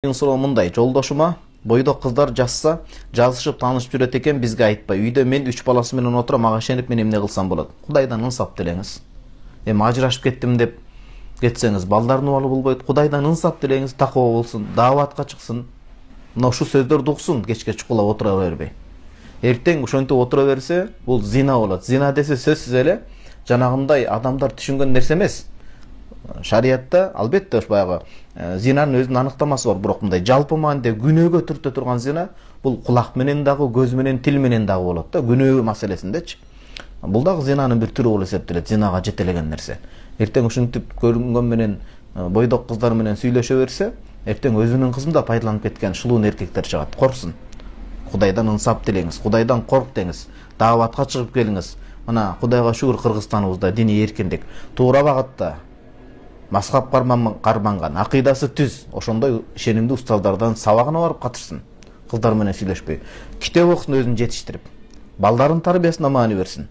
Суроо мындай: жолдошума бойдок кыздар жазса, жазышып таанышып жүрөт экен, бизге айтпай. Үйдө мен 3 баласы менен отурам, ага ишенип мен эмне кылсам болот? Кудайдан ынсап делеңиз. Эми ажырашып кеттим деп кетсеңиз, балдардын убалы болбойт. Кудайдан ынсап делеңиз, такоо болсун, дааватка чыксын. Мына ушул сөздөрдү уксун, кечке чукулап отура бербей. Эртең ошентип отура берсе, бул зина болот. Зина десе сөзсүз эле жанагындай адамдар түшүнгөн нерсе эмес. Шариятта албетте ош баягы зинанын өзүнүн аныктамасы бар, бирок мындай жалпы маанидеги күнөөгө түртө турган зина бул кулак менен дагы, көз менен, тил менен дагы болот да, күнөө маселесиндечи. Бул дагы зинанын бир түрү болуп эсептелет, зинага жетелеген нерсе. Эртең ушинтип көрүнгөн менен бойдок кыздар менен сүйлөшө берсе, эртең өзүнүн кызын да пайдаланып кеткен шулуун эркектер чыгат. Корксун. Кудайдан ынсап делеңиз, Кудайдан корк деңиз, дааватка чыгып келиңиз. Мына Кудайга шүгүр, Кыргызстаныбызда диний эркиндик, туура багытта мазхаб карманган, акыйдасы түз, ошондой ишенимдүү устаздардан сабагына барып катышсын. Кыздар менен сүйлөшпөй, китеп окусын, өзүн жетиштирип, балдарын тарбиясына маани берсин.